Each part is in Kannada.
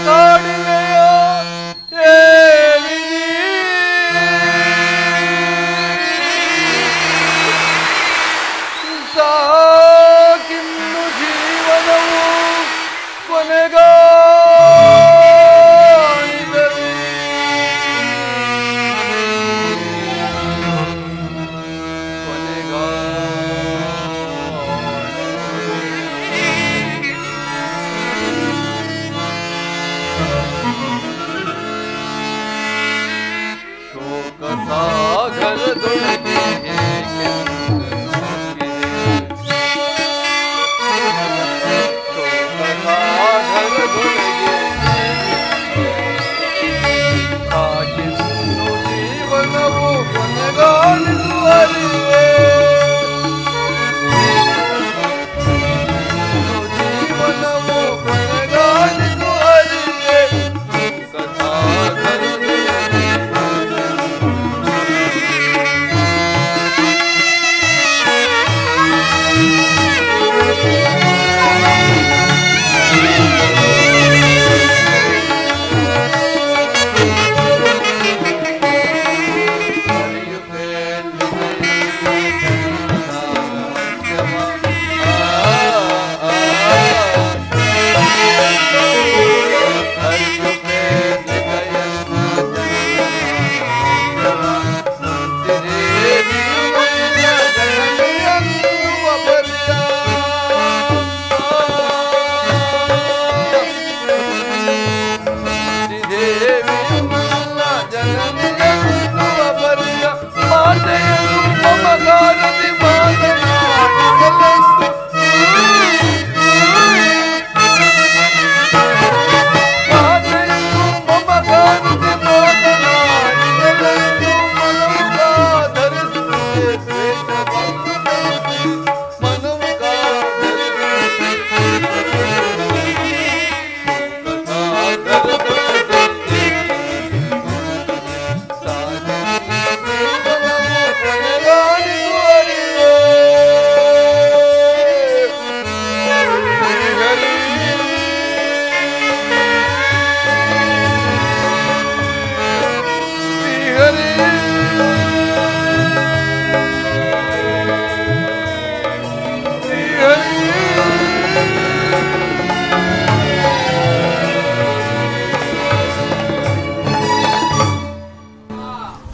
ಕಾಡಿಲೆಯ ಸಾಕಿನ್ನು ಜೀವನವು ಕೊನೆಗಾಣಿದರೆ ಶೋಕ ಸಾಗರದೊಳಗೆ ಜೀವನವು ಕೊನೆಗಾಣಿಸುವರಿವೆ ಜೀವನವು ಕೊನೆಗಾಣಿಸುವರಿವೆ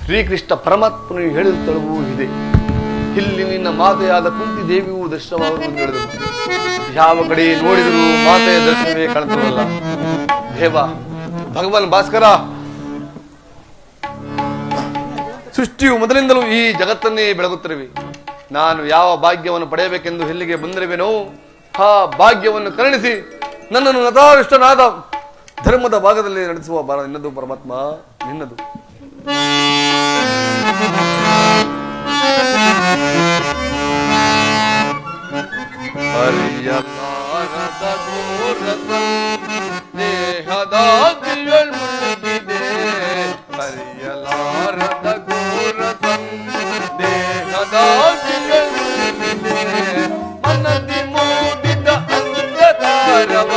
ಶ್ರೀಕೃಷ್ಣ ಪರಮಾತ್ಮನು ಹೇಳಿದ ಸ್ಥಳವೂ ಇದೆ. ಇಲ್ಲಿ ನಿನ್ನ ಮಾತೆಯಾದ ಕುಂತಿ ದೇವಿಯು ದರ್ಶನವಾಗುವುದು ಹೇಳಿದರು. ಯಾವ ಕಡೆ ನೋಡಿದರೂ ಮಾತೆಯ ದರ್ಶನವೇ ಕಾಣುತ್ತದಲ್ಲ. ದೇವ ಭಗವಾನ್ ಭಾಸ್ಕರ, ಸೃಷ್ಟಿಯು ಮೊದಲಿಂದಲೂ ಈ ಜಗತ್ತನ್ನೇ ಬೆಳಗುತ್ತಿರುವೆ. ನಾನು ಯಾವ ಭಾಗ್ಯವನ್ನು ಪಡೆಯಬೇಕೆಂದು ಇಲ್ಲಿಗೆ ಬಂದಿರುವೆನೋ ಆ ಭಾಗ್ಯವನ್ನು ಕರುಣಿಸಿ ನನ್ನನ್ನು ನತಾವಿಷ್ಟನಾದ ಧರ್ಮದ ಭಾಗದಲ್ಲಿ ನಡೆಸುವ ಭಾರ ನಿನ್ನದು ಪರಮಾತ್ಮ, ನಿನ್ನದು. ಹರಿಯಲಾರದ ಘೋರತ ದೇಹದ ದಿವ್ಯಳ್ ಮುಳುಗಿದೆ. ಹರಿಯಲಾರದ ಘೋರತ ದೇಹದ ದಿವ್ಯಳ್ ಮುಳುಗಿದೆ. ಮನದಿ ಮೂಡಿದ ಅಂಧಕಾರವ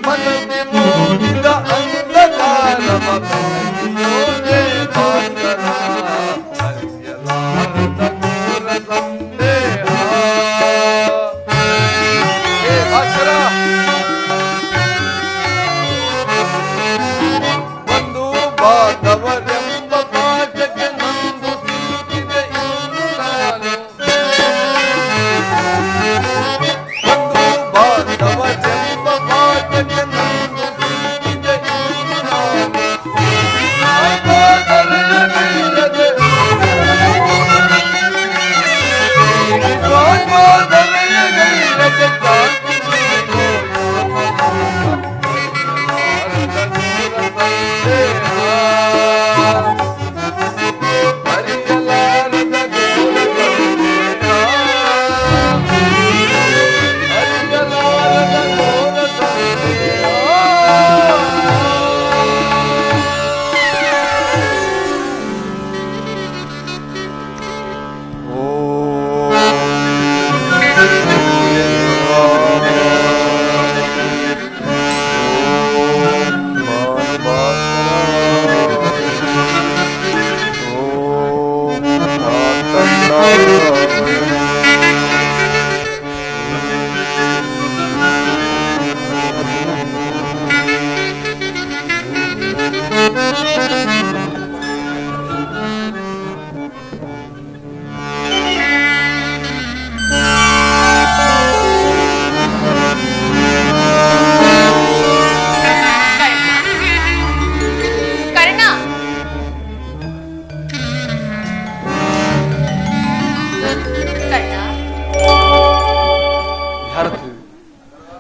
ಮನದಿ ಮೂಡಿದ ಅಂಧಕಾರವ ಬೆಳಗಿಸೋದೆ ಭಾಸ್ಕರ. ಹರಿಯಲಾರದ ಘೋರ ಸಂದೇಹ. ಹೇ ಭಾಸ್ಕರ,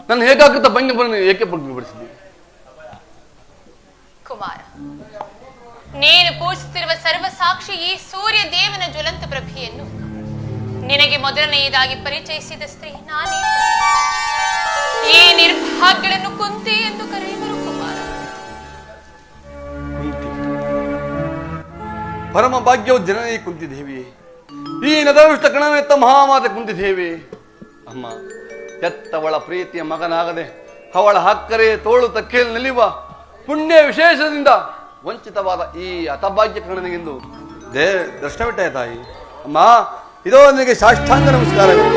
ನನ್ನ ಏಕಾಗ್ರತ ಭಂಗವನ್ನು ಏಕೆ ಭಂಗಪಡಿಸಿದೆ? ಕುಮಾರ, ನೀನು ಪೂಜಿಸುತ್ತಿರುವ ಸರ್ವಸಾಕ್ಷಿ ಈ ಸೂರ್ಯ ದೇವನ ಜ್ವಲಂತ ಪ್ರಭೆಯನ್ನು ನಿನಗೆ ಮೊದಲನೆಯದಾಗಿ ಪರಿಚಯಿಸಿದ ಸ್ತ್ರೀ ನಾನೇ. ಈ ನಿರ್ಭಾಗ್ಯಗಳನ್ನು ಕುಂತಿ ಎಂದು ಕರೆಯುವರು ಕುಮಾರ. ಕುಂತಿ, ಪರಮ ಭಾಗ್ಯವು ಜನನೇ ಕುಂತಿದ್ದೇವೆ. ಈ ನದವಿಷ್ಟ ಕಣವೆತ್ತ ಮಹಾಮಾತೆ ಕುಂತಿದ್ದೇವೆ. ಅಮ್ಮ, ಎತ್ತವಳ ಪ್ರೀತಿಯ ಮಗನಾಗದೆ ಅವಳ ಹಕ್ಕರೆ ತೋಳು ತಕ್ಕೇಲಿ ನಿಲ್ಲುವ ಪುಣ್ಯ ವಿಶೇಷದಿಂದ ವಂಚಿತವಾದ ಈ ಹತಭಾಗ್ಯ ಕಣನಿಗೆಂದು ದರ್ಶನವಿಟ್ಟ ತಾಯಿ. ಅಮ್ಮ, ಇದೋ ನನಗೆ ಸಾಷ್ಟಾಂಗ ನಮಸ್ಕಾರಗಳು.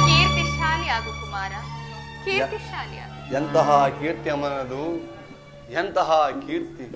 ಕೀರ್ತಿಶಾಲಿ ಆಗು ಕುಮಾರ, ಕೀರ್ತಿಶಾಲಿ ಆಗು. ಎಂತಹ ಕೀರ್ತಿ ಅಮ್ಮನದು, ಎಂತಹ ಕೀರ್ತಿ!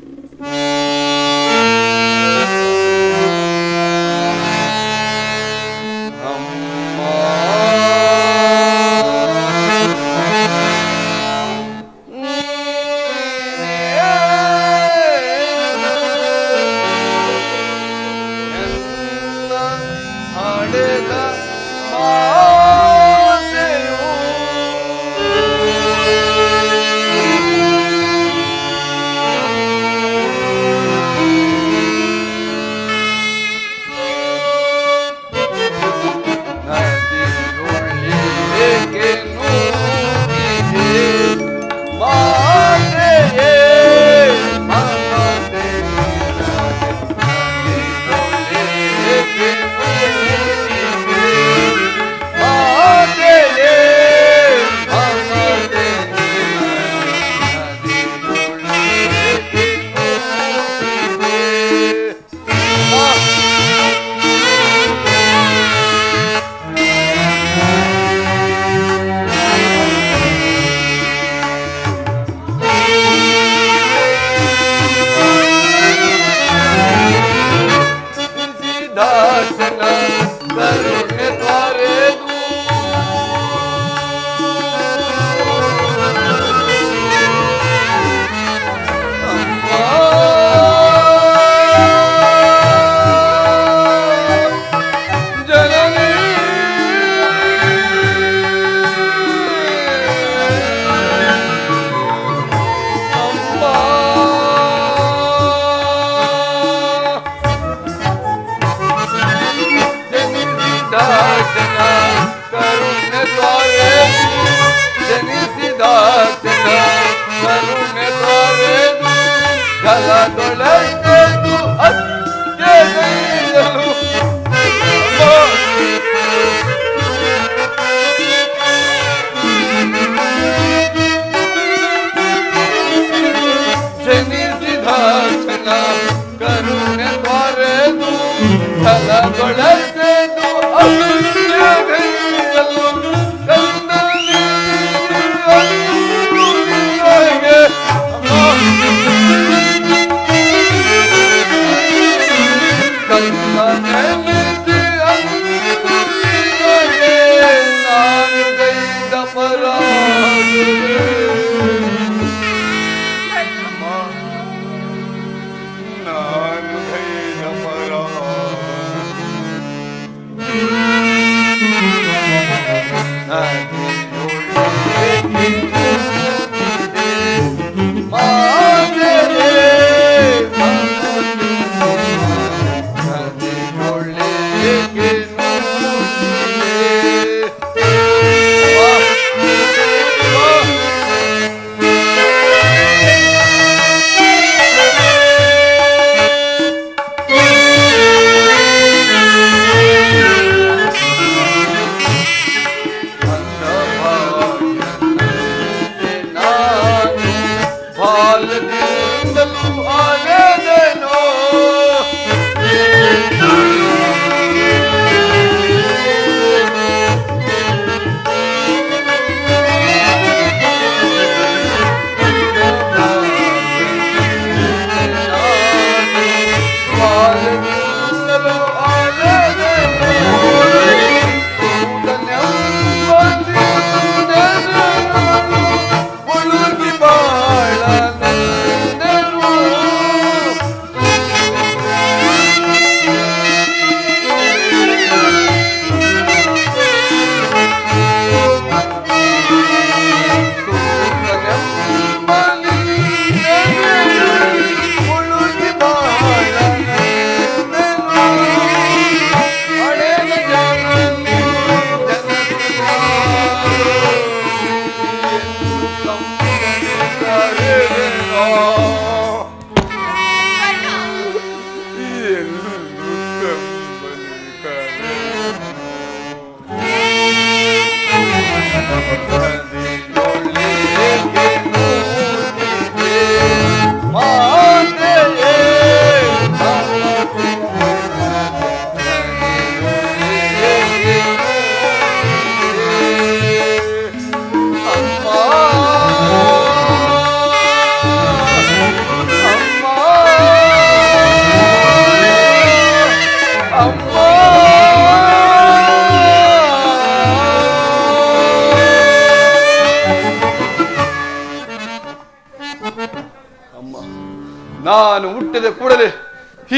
ನಾನು ಹುಟ್ಟಿದ ಕೂಡಲೇ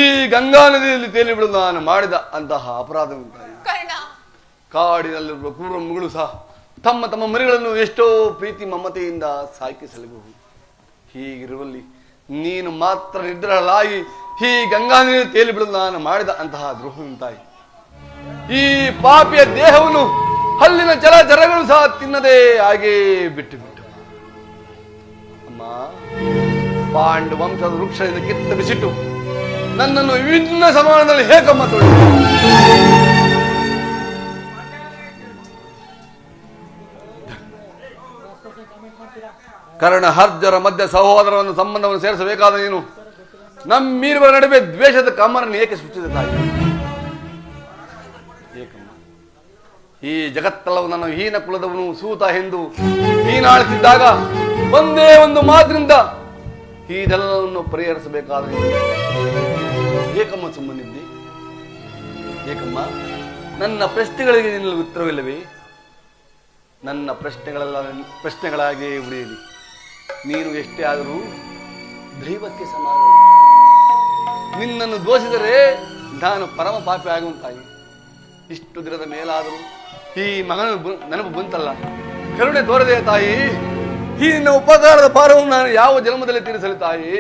ಈ ಗಂಗಾ ನದಿಯಲ್ಲಿ ತೇಲಿ ಬಿಡಲು ನಾನು ಮಾಡಿದ ಅಂತಹ ಅಪರಾಧ ಉಂಟಾയി. ಕರ್ಣ, ಕಾಡಿನಲ್ಲಿರುವ ಕ್ರೂರ ಮೃಗಗಳು ಸಹ ತಮ್ಮ ತಮ್ಮ ಮರಿಗಳನ್ನು ಎಷ್ಟೋ ಪ್ರೀತಿ ಮಮತೆಯಿಂದ ಸಾಕಿ ಸಲಬಹುದು. ಹೀಗಿರುವಲ್ಲಿ ನೀನು ಮಾತ್ರ ನಿದ್ರಳಾಗಿ ಈ ಗಂಗಾ ನದಿಯಲ್ಲಿ ತೇಲಿ ಬಿಡಲು ನಾನು ಮಾಡಿದ ಅಂತಹ ದ್ರೋಹ ಉಂಟಾಯಿ. ಈ ಪಾಪಿಯ ದೇಹವನ್ನು ಅಲ್ಲಿನ ಜಲಚರಗಳು ಸಹ ತಿನ್ನದೇ ಹಾಗೇ ಬಿಟ್ಟು ಅಮ್ಮ, ಪಾಂಡು ವಂಶದ ವೃಕ್ಷದಿಂದ ಕಿತ್ತ ಬಿಸಿಟ್ಟು ನನ್ನನ್ನು ವಿಭಿನ್ನ ಸಮಾನದಲ್ಲಿ ಹೇಗಮ್ಮ ತೊಳಿ. ಕರ್ಣ ಹರ್ಜರ ಮಧ್ಯ ಸಹೋದರವನ್ನು ಸಂಬಂಧವನ್ನು ಸೇರಿಸಬೇಕಾದ ನೀನು ನಮ್ಮೀರುವರ ನಡುವೆ ದ್ವೇಷದ ಕಮ್ಮರನ್ನು ಏಕೆ ಸೃಷ್ಟಿಸಿದ ತಾಯಿ? ಏಕಮ್ಮ, ಈ ಜಗತ್ತೆಲ್ಲವೂ ನನ್ನ ಹೀನ ಕುಲದವನು ಸೂತ ಎಂದು ಹೀನಾಳಿಸಿದ್ದಾಗ ಒಂದೇ ಒಂದು ಮಾತಿನಿಂದ ಇದೆಲ್ಲವನ್ನು ಪರಿಹರಿಸಬೇಕಾದ ನೀನು ಏಕಮ್ಮ ಸುಮ್ಮನಿದ್ದಿ? ಏಕಮ್ಮ, ನನ್ನ ಪ್ರಶ್ನೆಗಳಿಗೆ ನಿನ್ನ ಉತ್ತರವಿಲ್ಲವೇ? ನನ್ನ ಪ್ರಶ್ನೆಗಳಾಗಿಯೇ ಉಳಿಯಲಿ. ನೀನು ಎಷ್ಟೇ ಆದರೂ ದೈವಕ್ಕೆ ಸಮಾನ. ನಿನ್ನನ್ನು ದೋಷಿದರೆ ನಾನು ಪರಮ ಪಾಪಿ ಆಗುವಂತಾಗಿ. ಇಷ್ಟು ದಿನದ ಮೇಲಾದರೂ ಈ ಮಗನ ನೆನಪು ಬಂತಲ್ಲ, ಕರುಣೆ ತೋರದೆ ತಾಯಿ. ಈ ನಿನ್ನ ಉಪಕಾರದ ಭಾರವನ್ನು ನಾನು ಯಾವ ಜನ್ಮದಲ್ಲಿ ತೀರಿಸಲಿ ತಾಯಿ?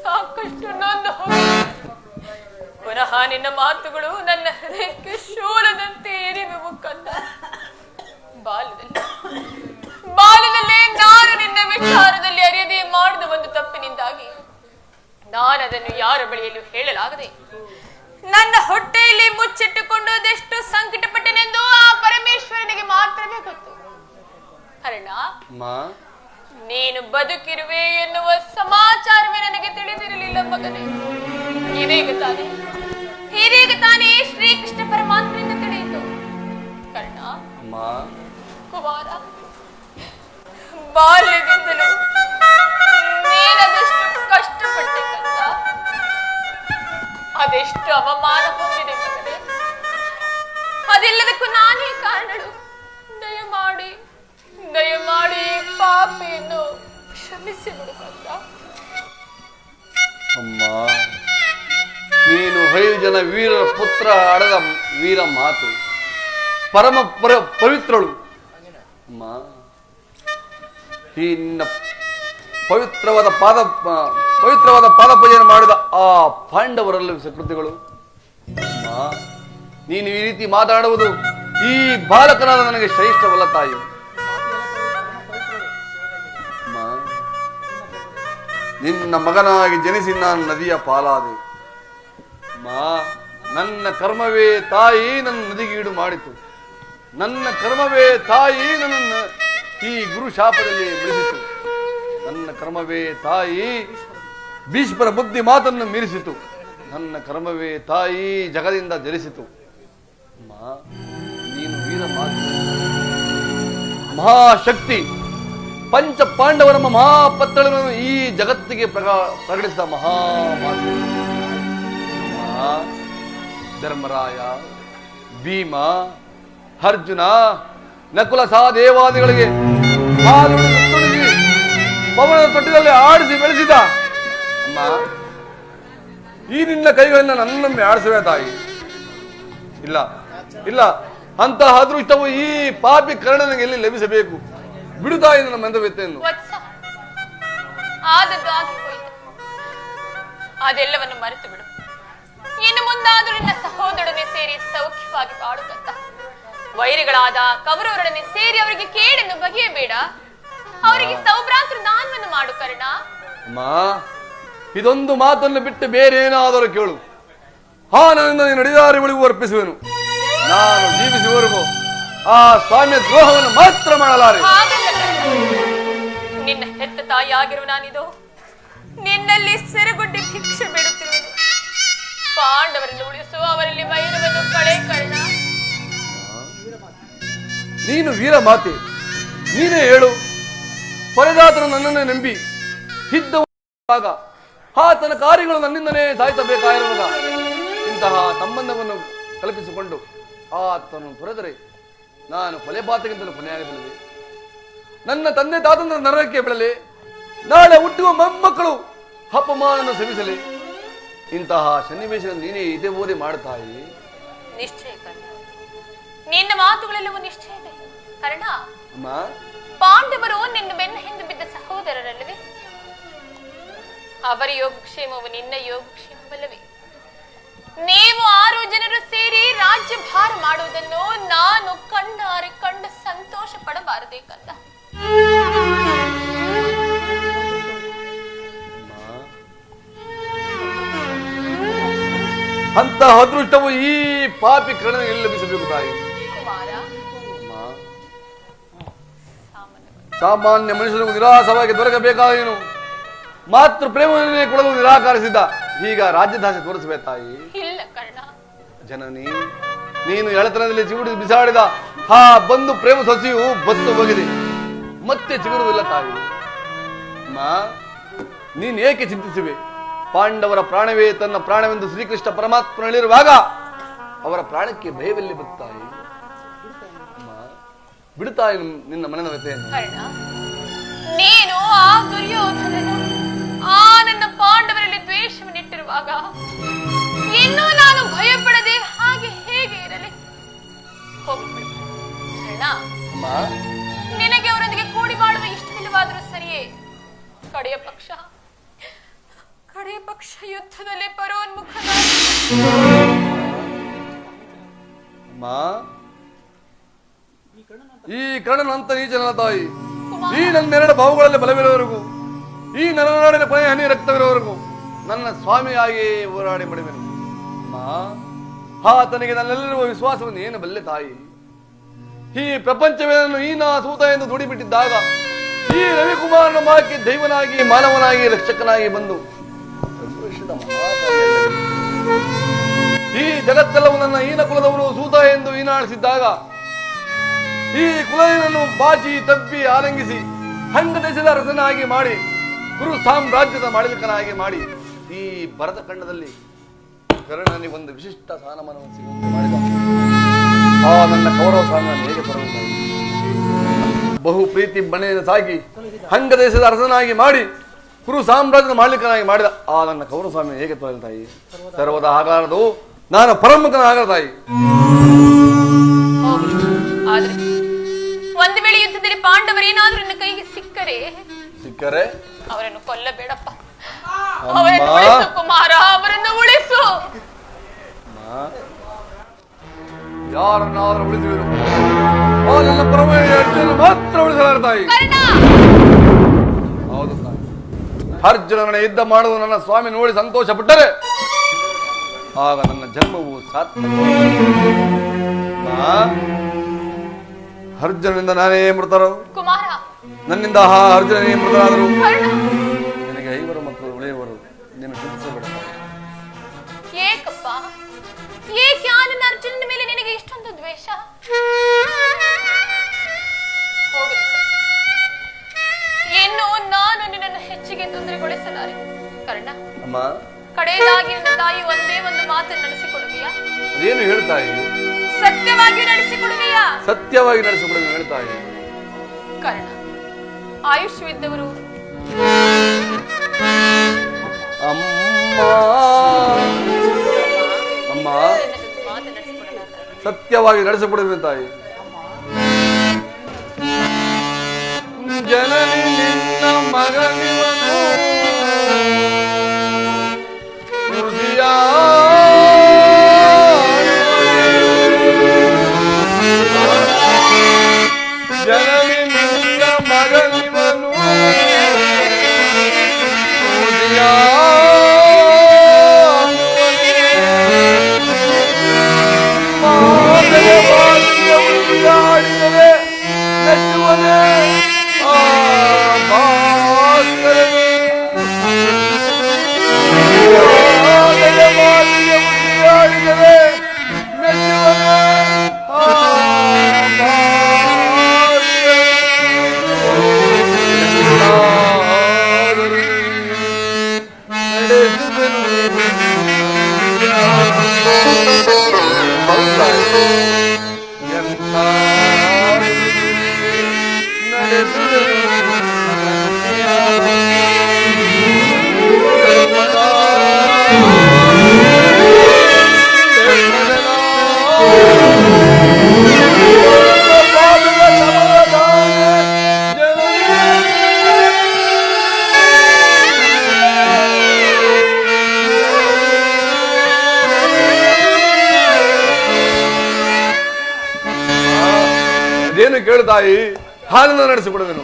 ಸಾಕಷ್ಟು ನೊಂದು ಹೋಗಿದೆ. ಪುನಃ ನಿನ್ನ ಮಾತುಗಳು ನನ್ನ ಹೃದಯಕ್ಕೆ ಶೂಲದಂತೆ ಏರಿವೆವು ಕಂದ. ಬಾಲ್ಯದಲ್ಲೇ ನಾನು ನಿನ್ನ ವಿಚಾರದಲ್ಲಿ ಅರಿಯದೆ ಮಾಡಿದ ಒಂದು ತಪ್ಪಿನಿಂದಾಗಿ ನಾನದನ್ನು ಯಾರ ಬಳಿಯಲ್ಲೂ ಹೇಳಲಾಗದೆ ನನ್ನ ಹೊಟ್ಟೆಯಲ್ಲಿ ಮುಚ್ಚಿಟ್ಟುಕೊಂಡು ಅದೆಷ್ಟು ಸಂಕಟಪಟ್ಟನೆಂದು ಆ ಪರಮೇಶ್ವರನಿಗೆ ಮಾತ್ರವೇ ಗೊತ್ತು. ಕಾರಣ ನೀನು ಬದುಕಿರುವೆ ಎನ್ನುವ ಸಮಾಚಾರವೇ ನನಗೆ ತಿಳಿದಿರಲಿಲ್ಲ ಮಗನೇ. ಇದೀಗ ತಾನೇ ಶ್ರೀಕೃಷ್ಣ ಪರಮಾತ್ಮನಿಂದ ತಿಳಿಯಿತು. ಕರ್ಣ ಕುಮಾರ, ಬಾಲ್ಯದಿಂದಲೂ ನೀನದೆಷ್ಟು ಕಷ್ಟಪಟ್ಟೆ ಕಂದ, ಅದೆಷ್ಟು ಅವಮಾನ ಹೊಂದಿದೆ ಮಗನೇ. ಅದೆಲ್ಲದಕ್ಕೂ ನಾನೇ ಕಾರಣಳು. ದಯಮಾಡಿ ಪಾಪಿಯನ್ನು ಕ್ಷಮಿಸಿ ಬಿಡು ಕಂದ. ಅಮ್ಮ, ನೀನು 5 ಜನ ವೀರರ ಪುತ್ರ ಅಡದ ವೀರ ಮಾತು, ಪರಮ ಪವಿತ್ರಳು. ಅಮ್ಮ, ಈ ನಿನ್ನ ಪವಿತ್ರವಾದ ಪಾದ ಪೂಜೆಯನ್ನು ಮಾಡಿದ ಆ ಪಾಂಡವರಲ್ಲ ಸಕೃತಿಗಳು. ಅಮ್ಮ, ನೀನು ಈ ರೀತಿ ಮಾತಾಡುವುದು ಈ ಬಾಲಕನಾದ ನನಗೆ ಶ್ರೇಷ್ಠವಲ್ಲ ತಾಯಿ. ನಿನ್ನ ಮಗನಾಗಿ ಜನಿಸಿ ನಾನು ನದಿಯ ಪಾಲಾದೆ. ನನ್ನ ಕರ್ಮವೇ ತಾಯಿ ನನ್ನ ನದಿಗೀಡು ಮಾಡಿತು. ನನ್ನ ಕರ್ಮವೇ ತಾಯಿ ನನ್ನನ್ನು ಈ ಗುರು ಶಾಪದಲ್ಲಿ ಬೆಳೆಸಿತು. ನನ್ನ ಕರ್ಮವೇ ತಾಯಿ ಭೀಷ್ಮರ ಬುದ್ಧಿ ಮಾತನ್ನು ಮೀರಿಸಿತು. ನನ್ನ ಕರ್ಮವೇ ತಾಯಿ ಜಗದಿಂದ ಜನಿಸಿತು. ನೀನು ವೀರ ಮಾತು, ಮಹಾಶಕ್ತಿ, ಪಂಚ ಪಾಂಡವರ ಮಹಾಪತ್ರಗಳನ್ನು ಈ ಜಗತ್ತಿಗೆ ಪ್ರಕಟಿಸಿದ ಮಹಾಮಾತು. ಧರ್ಮರಾಯ, ಭೀಮ, ಅರ್ಜುನ, ನಕುಲ ಸಹದೇವಾದಿಗಳಿಗೆ ಹಾಲು ತುಳಿಸಿ ಪವನದ ತೊಟ್ಟಿನಲ್ಲಿ ಆಡಿಸಿ ಬೆಳೆಸಿದ ಅಮ್ಮ, ಈ ನಿನ್ನ ಕೈಗಳಿಂದ ನನ್ನೊಮ್ಮೆ ಆಡಿಸುವೆ ತಾಯಿ. ಇಲ್ಲ ಇಲ್ಲ, ಅಂತಹ ಅದೃಷ್ಟವು ಈ ಪಾಪಿ ಕರ್ಣನಿಗೆ ಎಲ್ಲಿ ಲಭಿಸಬೇಕು? ಬಿಡುತ್ತಾಯಿ ನನ್ನ ಮಂದವ್ಯತೆಯನ್ನು. ಅದೆಲ್ಲವನ್ನು ಮರೆತು ಬಿಡು. ಇನ್ನು ಮುಂದಾದರೂ ನಿನ್ನ ಸಹೋದರನೇ ಸೇರಿ ಸೌಖ್ಯವಾಗಿ ಬಾಳುತ್ತಂತ. ವೈರಿಗಳಾದ ಕೌರವರೊಡನೆ ಸೇರಿ ಅವರಿಗೆ ಕೇಡನ್ನು ಬಗೆಯಬೇಡ. ಅವರಿಗೆ ಸೌಭ್ರಾತೃ ದಾನವನ್ನು ಮಾಡು ಕರ್ಣ. ಅಮ್ಮ, ಇದೊಂದು ಮಾತನ್ನು ಬಿಟ್ಟು ಬೇರೆ ಏನಾದರೂ ಕೇಳು. ನನ್ನಿಂದ ನೀನು ನಡೆದಾರಿಗಳಿಗೂ ಅರ್ಪಿಸುವೆನು. ನಾನು ಜೀವಿಸುವವರೆಗೂ ಆ ಸ್ವಾಮಿಯ ದ್ರೋಹವನ್ನು ಮಾತ್ರ ಮಾಡಲಾರೆ. ನಿನ್ನ ಹೆತ್ತ ತಾಯಿಯಾಗಿರುವ ನಾನಿದು ನಿನ್ನಲ್ಲಿ ಸೆರೆಗೊಂಡು ಭಿಕ್ಷೆ ಬೇಡುತ್ತಿರುವುದು. ಪಾಂಡವರನ್ನು ಉಳಿಸುವ ಅವರಲ್ಲಿ ವೈರವನ್ನು ಕಳೆ ಕರ್ಣ. ನೀನು ವೀರ ಮಾತೆ, ನೀನೇ ಹೇಳು. ಪರದಾತನು ನನ್ನನ್ನೇ ನಂಬಿ ಇದ್ದವಾಗ ಆತನ ಕಾರ್ಯಗಳು ನನ್ನಿಂದನೇ ಸಾಧಿಸಬೇಕಾಗಿರುವಾಗ ಇಂತಹ ಸಂಬಂಧವನ್ನು ಕಲ್ಪಿಸಿಕೊಂಡು ಆತನು ತೊರೆದರೆ ನಾನು ಕೊಲೆಪಾತಕ್ಕಿಂತಲೂ ಕೊನೆಯಾಗಲಿದೆ. ನನ್ನ ತಂದೆ ತಾತನ ನರಕಕ್ಕೆ ಬೀಳಲಿ, ನಾಳೆ ಹುಟ್ಟುವ ಮೊಮ್ಮಕ್ಕಳು ಅಪಮಾನವನ್ನು ಸವಿಸಲಿ. ಇಂತಹ ಸನ್ನಿವೇಶವನ್ನು ನೀನೇ ಇದೇ ಓದಿ ಮಾಡುತ್ತಾಯಿ. ನಿಶ್ಚಯ ಕರ್ಣ, ನಿನ್ನ ಮಾತುಗಳೆಲ್ಲವೂ ನಿಶ್ಚಯವೇ ಕರ್ಣ. ಅಮ್ಮ, ಪಾಂಡವರು ನಿನ್ನ ಬೆನ್ನ ಹಿಂದೆ ಬಿದ್ದ ಸಹೋದರರಲ್ಲವೇ? ಅವರ ಯೋಗಕ್ಷೇಮವು ನಿನ್ನ ಯೋಗಕ್ಷೇಮವಲ್ಲವೇ? ನೀವು 6 ಜನರು ಸೇರಿ ರಾಜ್ಯ ಭಾರ ಮಾಡುವುದನ್ನು ನಾನು ಕಣ್ಣಾರೆ ಕಂಡು ಸಂತೋಷ ಪಡಬಾರದೇ ಕಂದ? ಅಂತ ಅದೃಷ್ಟವು ಈ ಪಾಪಿ ಕರ್ಣನಿಗೆ ಲಭಿಸಬೇಕು ತಾಯಿ. ಕುಮಾರ, ಸಾಮಾನ್ಯ ಮನುಷ್ಯನಿಗೂ ನಿರಾಸವಾಗಿ ದೊರಕಬೇಕಾದೇನು ಮಾತೃ ಪ್ರೇಮವನ್ನೇ ಕೊಡಲು ನಿರಾಕರಿಸಿದ್ದ. ಈಗ ರಾಜ್ಯದಾಸೆ ತೋರಿಸಬೇ ತಾಯಿ. ಇಲ್ಲ ಕರ್ಣ. ಜನನಿ, ನೀನು ಎಳತನದಲ್ಲಿ ಚಿಗುಡಿ ಬಿಸಾಡಿದ ಆ ಬಂದು ಪ್ರೇಮ ಸಸಿಯು ಬತ್ತು ಹೋಗಿದೆ, ಮತ್ತೆ ಚಿಗುರುವುದಿಲ್ಲ ತಾಯಿ. ನೀನ್ ಏಕೆ ಚಿಂತಿಸುವೆ? ಪಾಂಡವರ ಪ್ರಾಣವೇ ತನ್ನ ಪ್ರಾಣವೆಂದು ಶ್ರೀಕೃಷ್ಣ ಪರಮಾತ್ಮನಲ್ಲಿರುವಾಗ ಅವರ ಪ್ರಾಣಕ್ಕೆ ಭಯವೆಲ್ಲಿ ಬರುತ್ತಾಯಿ? ಬಿಡುತ್ತಾಯಿ ನಿನ್ನ ಮನದ ವ್ಯತೆಯನ್ನು. ನೀನು ಆ ದುರ್ಯೋಧನನು ಆ ನನ್ನ ಪಾಂಡವರಲ್ಲಿ ದ್ವೇಷವನ್ನಿಟ್ಟಿರುವಾಗ ಇನ್ನೂ ನಾನು ಭಯಪಡದೆ ಹಾಗೆ ಹೇಗೆ ಇರಲಿ? ಹೋಗಿಬಿಡು ನಿನಗೆ ಅವರೊಂದಿಗೆ ಕೂಡಿ ಬಾಳುವ ಇಷ್ಟವಿಲ್ಲವಾದರೂ ಸರಿಯೇ, ಕಡೆಯ ಪಕ್ಷ ಪಕ್ಷ ಯುದ್ಧದಲ್ಲಿ ಪರೋನ್ಮುಖನ ಅಮ್ಮ, ಈ ಕರ್ಣನ ಅಂತ ನೀಚನ ತಾಯಿ, ಈ ನನ್ನೆರಡು ಬಾವುಗಳಲ್ಲಿ ಬಲವಿರುವವರೆಗೂ, ಈ ನರನಾಡಿನ ಕೊನೆಯ ಹನಿ ರಕ್ತವಿರುವವರೆಗೂ ನನ್ನ ಸ್ವಾಮಿಯಾಗಿ ಹೋರಾಡಿ ಮಡಿವೆನು. ಅಮ್ಮ, ಆತನಿಗೆ ನನ್ನೆಲ್ಲಿರುವ ವಿಶ್ವಾಸವನ್ನು ಏನು ಬಲ್ಲೆ ತಾಯಿ. ಈ ಪ್ರಪಂಚವೇನನ್ನು ಈ ನಾ ಸೂತ ಎಂದು ದುಡಿಬಿಟ್ಟಿದ್ದಾಗ ಈ ರವಿಕುಮಾರನ ಮಾಕಿ ದೈವನಾಗಿ ಮಾನವನಾಗಿ ರಕ್ಷಕನಾಗಿ ಬಂದು ಈ ಜಗತ್ತೆಲ್ಲವೂ ನನ್ನ ಈನ ಕುಲದವರು ಸೂತ ಎಂದು ಈನಾಡಿಸಿದ್ದಾಗ ಈ ಕುಲನನ್ನು ಬಾಚಿ ತಬ್ಬಿ ಆಲಂಗಿಸಿ ಹಂಗ ದೇಶದ ಅರಸನಾಗಿ ಮಾಡಿ ಕುರು ಸಾಮ್ರಾಜ್ಯದ ಮಾಳಿಕನಾಗಿ ಮಾಡಿ ಈ ಭರತ ಖಂಡದಲ್ಲಿ ಕರ್ಣನಿಗೆ ಒಂದು ವಿಶಿಷ್ಟ ಸ್ಥಾನಮಾನವನ್ನು ಸಿಗುವಂತೆ ಮಾಡಿದ ಆ ನನ್ನ ಕೌರವ ಸಾಮ್ರಾಜ್ಯ ಹೇಗೆ ಬರುವಂತ ಬಹು ಪ್ರೀತಿ ಬಣೆಯನ್ನು ಸಾಗಿ ಹಂಗ ದೇಶದ ಅರಸನಾಗಿ ಮಾಡಿ ಕುರು ಸಾಮ್ರಾಜ್ಯದ ಮಾಲೀಕನಾಗಿ ಮಾಡಿದ ಆ ನನ್ನ ಕೌರವ ಸ್ವಾಮಿ ಹೇಗೆ ತೊಳೆದ ತಾಯಿ. ಸರ್ವದ ಆಗಲಾರದು, ನಾನು ಪರಮುಖನ ಆಗಲ ತಾಯಿ. ಆದ್ರೆ ಒಂದು ವೇಳೆ ಯುದ್ಧದಲ್ಲಿ ಪಾಂಡವರು ಏನಾದ್ರೂ ನನ್ನ ಕೈಗೆ ಸಿಕ್ಕರೆ ಅವರನ್ನು ಕೊಲ್ಲಬೇಡಪ್ಪ, ಅವರನ್ನು ಉಳಿಸು ಕುಮಾರ, ಅವರನ್ನು ಉಳಿಸು. ಯಾರನ್ನಾದ್ರೂ ಉಳಿಸುವರು, ನನ್ನ ಪರಮ ಅರ್ಜುನ ಮಾತ್ರ ಉಳಿಸಲಾರ ತಾಯಿ. ಹೌದು ತಾಯಿ, ಅರ್ಜುನನ ಯುದ್ಧ ಮಾಡುವುದು ನನ್ನ ಸ್ವಾಮಿ ನೋಡಿ ಸಂತೋಷ ಪಟ್ಟರೆ ಆಗ ನನ್ನ ಜನ್ಮವು ಸಾರ್ಥಕ. ಅರ್ಜುನನಿಂದ ನಾನೇ ಮೃತರು ಕುಮಾರ, ನನ್ನಿಂದ ಅರ್ಜುನನೇ ಮೃತರಾದರು. ನಿನಗೆ 5 ಮಕ್ಕಳು ಉಳಿಯುವರು, ನೀನು ಚಿಂತಿಸಬೇಡ. ಏಕಪ್ಪ, ಏಕೆ ನನ್ನ ಅರ್ಜುನನ ಮೇಲೆ ನಿನಗೆ ಇಷ್ಟೊಂದು ದ್ವೇಷ? ಇನ್ನು ನಾನು ನಿನ್ನನ್ನು ಹೆಚ್ಚಿಗೆ ತೊಂದರೆಗೊಳಿಸಲಾರೆ. ಕರ್ಣ, ಅಮ್ಮ, ಕಡೆಯದಾಗಿ ನನ್ನ ತಾಯಿ ಒಂದೇ ಒಂದು ಮಾತನ್ನು ನಡೆಸಿಕೊಡುವೆಯಾ? ಏನು ಹೇಳ್ತಾಯಿ? ಸತ್ಯವಾಗಿ ನಡೆಸಿಕೊಡುವೆಯಾ? ಸತ್ಯವಾಗಿ ನಡೆಸಿಕೊಡುವೆ ಹೇಳ್ತಾಯಿ. ಕರ್ಣ, ಆಯುಷ್ಯವಿದ್ದವರು ಅಮ್ಮ, ಅಮ್ಮ, ಸತ್ಯವಾಗಿ ನಡೆಸಿಕೊಡುವೆ ತಾಯಿ. ಜನನಿ ನಿನ್ನ ಮಗನಿವನು ಜನನಿ ನಿನ್ನ ಮಗನಿವನು ಆಡಿದರೆ ನಚ್ಚುವನೇ ಏನು ಕೇಳ್ತಾಯಿ? ಹಾಲನ್ನು ನಡೆಸಿಕೊಡುವೆನು.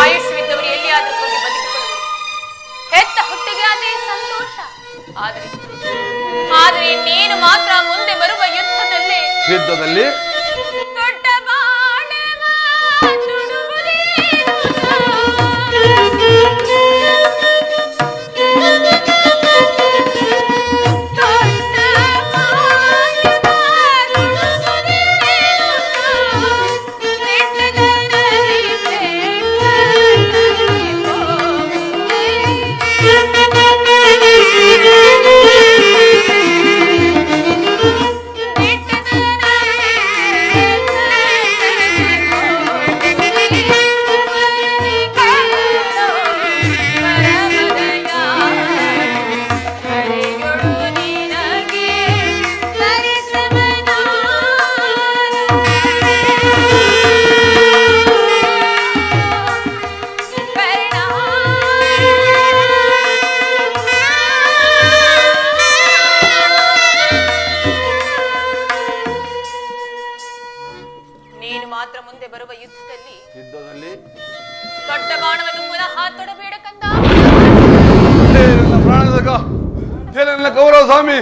ಆಯುಷ್ವಿದ್ದವರು ಎಲ್ಲಿಯಾದರೂ ಹೋಗಿ ಬದುಕಿಕೊಳ್ಳುವರು, ಹೆತ್ತ ಹುಟ್ಟಿಗೆ ಅದೇ ಸಂತೋಷ. ಆದರೆ ನೀನು ಮಾತ್ರ ಮುಂದೆ ಬರುವ ಯುದ್ಧದಲ್ಲಿ ದೊಡ್ಡ ಬಾಣವ ಪ್ರಾಣದಕ ನನ್ನ ಕೌರವ ಸ್ವಾಮಿ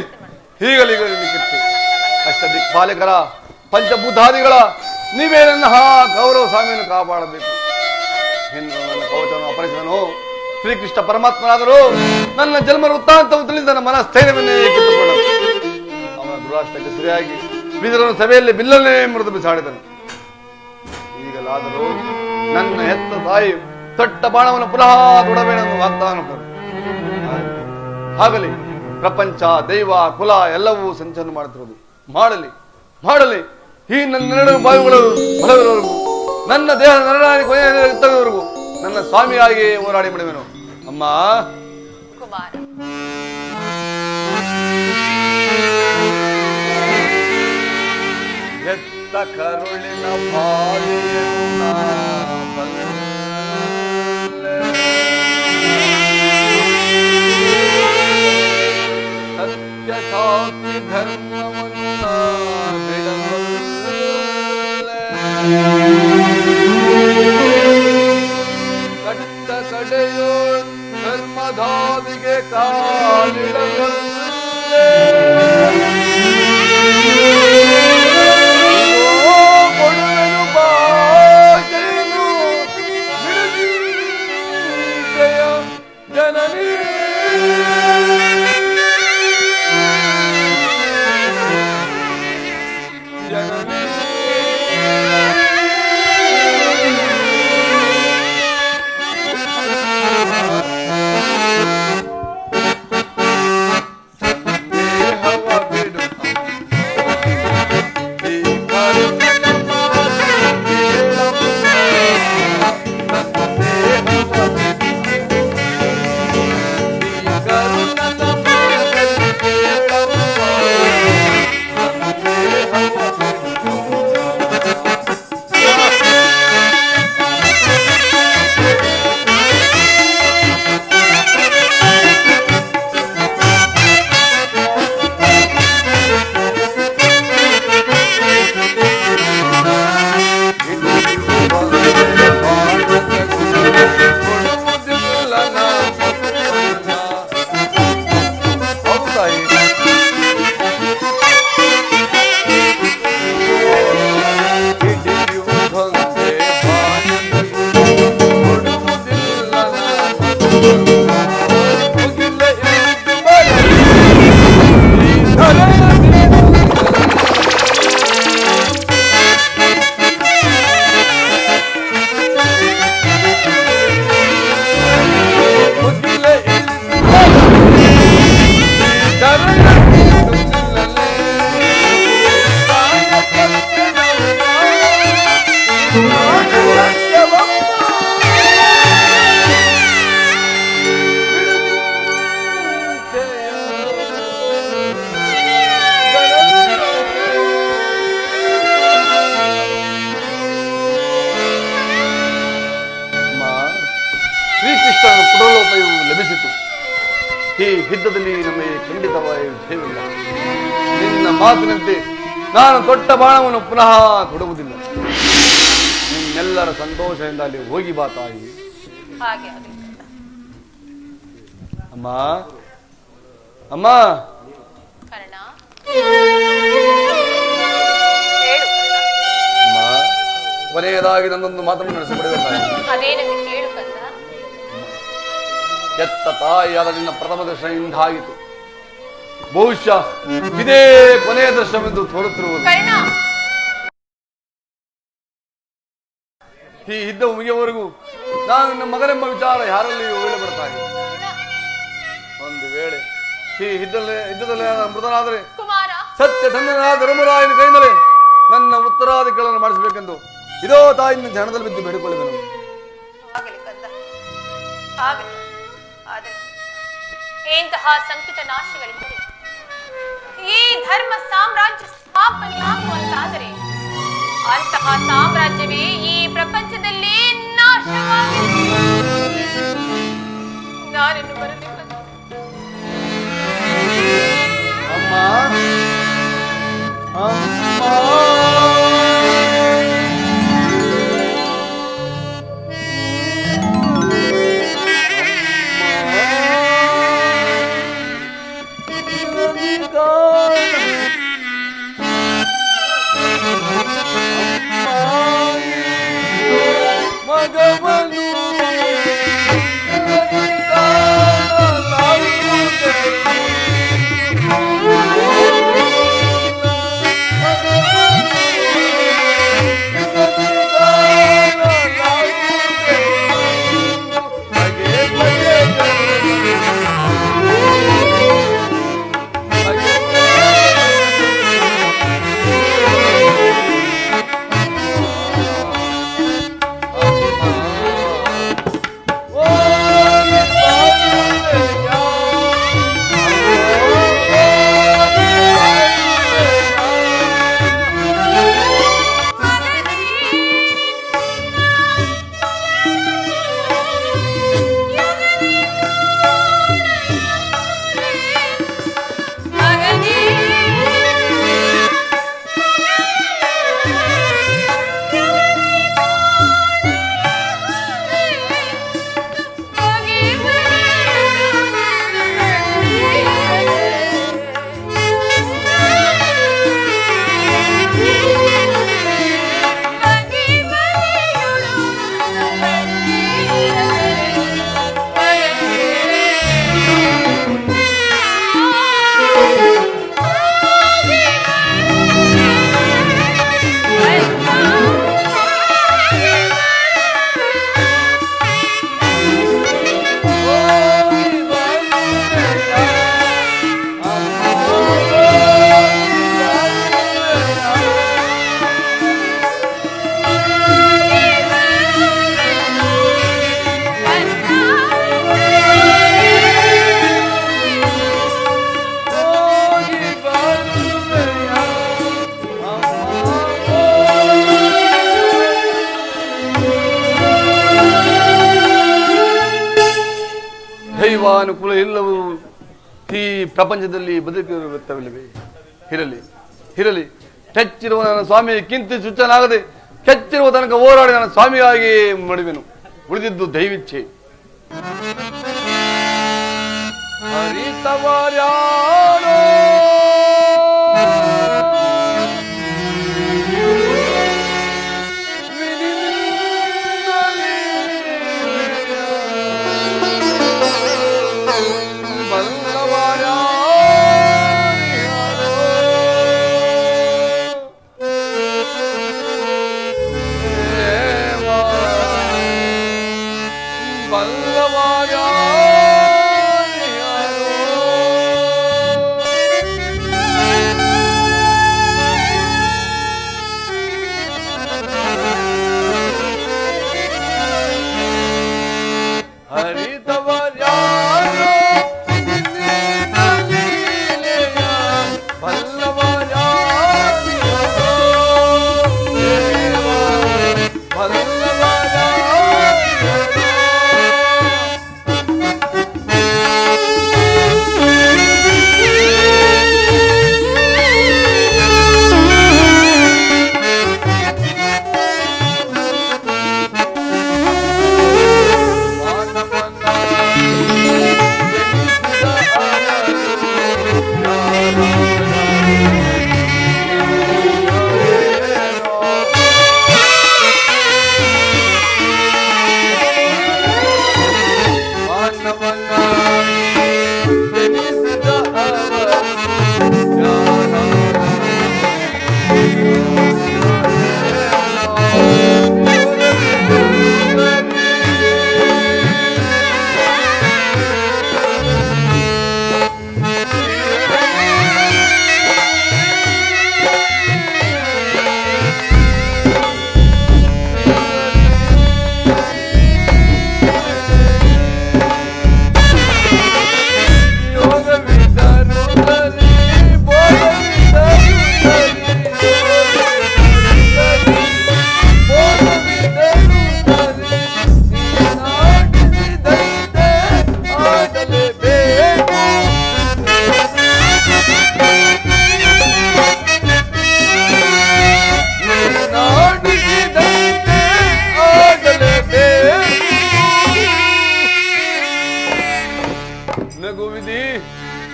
ಹೀಗಲೀಗ ನಿನಗಿತ್ತು. ಅಷ್ಟದಿಕ್ಪಾಲಕರ ಪಂಚಭೂತಾದಿಗಳ ನೀವೇ ನನ್ನ ಗೌರವ ಸ್ವಾಮಿಯನ್ನು ಕಾಪಾಡಬೇಕು. ಇನ್ನು ನನ್ನ ಕವಚವನ್ನು ಅಪರಿಸಿದನು ಶ್ರೀಕೃಷ್ಣ ಪರಮಾತ್ಮನಾದರೂ ನನ್ನ ಜನ್ಮ ವೃತ್ತಾಂತವು ತಿಳಿದ ನನ್ನ ಮನಸ್ಥೈರ್ಯವನ್ನೇ ಕಿತ್ತುಕೊಂಡ. ಅವನ ದುರಾಷ್ಟಕ್ಕೆ ಸರಿಯಾಗಿ ಬಿದರನ್ನು ಸಭೆಯಲ್ಲಿ ಬಿಲ್ಲನ್ನೇ ಮೃದು ಬಿಸಾಡಿದನು. ಈಗಲಾದರೂ ನನ್ನ ಹೆತ್ತ ತಾಯಿ ತೊಟ್ಟ ಬಾಣವನ್ನು ಪುನಃ ತೊಡಬೇಡೆಂದು ವಾಗ್ದಾನ ಆಗಲಿ. ಪ್ರಪಂಚ ದೈವ ಕುಲ ಎಲ್ಲವೂ ಸಂಚಲನ ಮಾಡುತ್ತಿರುವುದು. ಮಾಡಲಿ ಮಾಡಲಿ ಈ ನನ್ನ ಬಾಯುಗಳು ಬಲವಿರುವವರೆಗೂ ನನ್ನ ದೇಹ ನರನಾಡಿ ಕೊನೆಯವರೆಗೂ ನನ್ನ ಸ್ವಾಮಿಯಾಗಿ ಹೋರಾಡಿ ಬಿಡುವೆನು. ಅಮ್ಮ ಕುಮಾರ, ಎತ್ತ ಕರುಳಿನ ಬಾಲಿಯನ್ನು ಸತ್ಯ ಶಾಸ್ತ್ರಿ ಧರ್ಮವನ್ನು ಕಟ್ಟ ಕಡೆಯೋ ಧರ್ಮಧಾವಿಗೆ ಕಾಲಿಡಬಲ್ಲೆ. ಕೊಡುವೆನು ಬಾಚೆಯನ್ನು ಜಯ ಜನನಿ. ಶ್ರೀಕೃಷ್ಣನ ಪುನರೋಪಯವು ಲಭಿಸಿತು. ಈ ಯುದ್ಧದಲ್ಲಿ ನಮಗೆ ಖಂಡಿತವಾಗಿ ಜಯವಿಲ್ಲ. ನಿನ್ನ ಮಾತಿನಂತೆ ನಾನು ತೊಟ್ಟ ಬಾಣವನ್ನು ಪುನಃ ತೊಡುವುದಿಲ್ಲ. ನಿಮ್ಮೆಲ್ಲರ ಸಂತೋಷದಿಂದ ಅಲ್ಲಿ ಹೋಗಿ ಬಾ ತಾಯಿ. ಹಾಗೆ ಅಮ್ಮ ಅಮ್ಮ ಕರ್ಣ, ಅಮ್ಮ ಕೊನೆಯದಾಗಿ ನನ್ನೊಂದು ಮಾತನ್ನು ನಡೆಸಿಬಿಡಬೇಕಾಗಿ. ಅದೇನೆಂದು ಕೇಳು ಕಂದ. ಎತ್ತ ತಾಯಿಯಾದ ನಿನ್ನ ಪ್ರಥಮ ದರ್ಶನದಿಂದ ಆಯಿತು. ಬಹುಶಃ ಇದೇ ಕೊನೆಯ ದರ್ಶನವೆಂದು ತೋರುತ್ತಿರುವುದು. ಈ ಯುದ್ಧ ಮುಗಿಯುವವರೆಗೂ ನಾನು ನನ್ನ ಮಗನೆಂಬ ವಿಚಾರ ಯಾರಲ್ಲಿಯೂ ಹೇಳಿ ಬರ್ತಾ ಇದೆ. ಒಂದು ವೇಳೆ ಈ ಯುದ್ಧದಲ್ಲಿ ಮೃತನಾದರೆ ಸತ್ಯ ಚಂದನಾದ ಧರ್ಮರಾಯನ ಕೈಯಿಂದಲೇ ನನ್ನ ಉತ್ತರಾಧಿಕಾರವನ್ನು ಮಾಡಿಸಬೇಕೆಂದು ಇದೋ ತಾಯಿನ ಜನದಲ್ಲಿ ಬಿದ್ದು ಬೇಡಿಕೊಳ್ಳುವೆನು. ಇಂತಹ ಸಂಕಟ ನಾಶಗಳಿದ್ದರೆ ಈ ಧರ್ಮ ಸಾಮ್ರಾಜ್ಯ ಸ್ಥಾಪನೆ ಆಗುವಂತಾದರೆ ಅಂತಹ ಸಾಮ್ರಾಜ್ಯವೇ ಈ ಪ್ರಪಂಚದಲ್ಲಿ ನಾಶವಾಗಿದೆ. ನಾನೆನ್ನು ಬರಲಿಲ್ಲ. ಅಮ್ಮ ಅಮ್ಮ ದೈವಾನುಕೂಲ ಇಲ್ಲವೂ ಈ ಪ್ರಪಂಚದಲ್ಲಿ ಬದುಕಿರುತ್ತವಿಲ್ಲವೇ? ಇರಲಿ ಇರಲಿ, ಕೆಚ್ಚಿರುವ ನನ್ನ ಸ್ವಾಮಿ ಕಿಂತಿ ಶುಚನಾಗದೆ ಕೆಚ್ಚಿರುವ ತನಕ ಹೋರಾಡಿ ನನ್ನ ಸ್ವಾಮಿಯಾಗಿ ಮಡುವೆನು. ಉಳಿದಿದ್ದು ದೈವಿಚ್ಛೆ. ಹರಿತವರ್ಯಾರೋ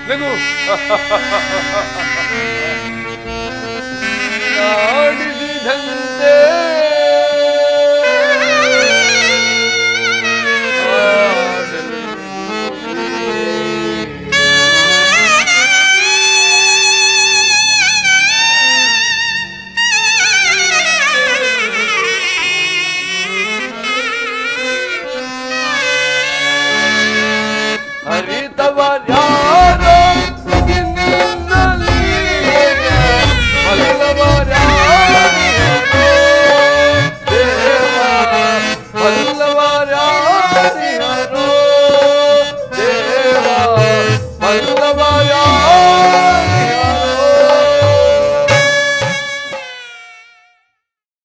ನಗು ನಾಡಿಸಿದಂತೆ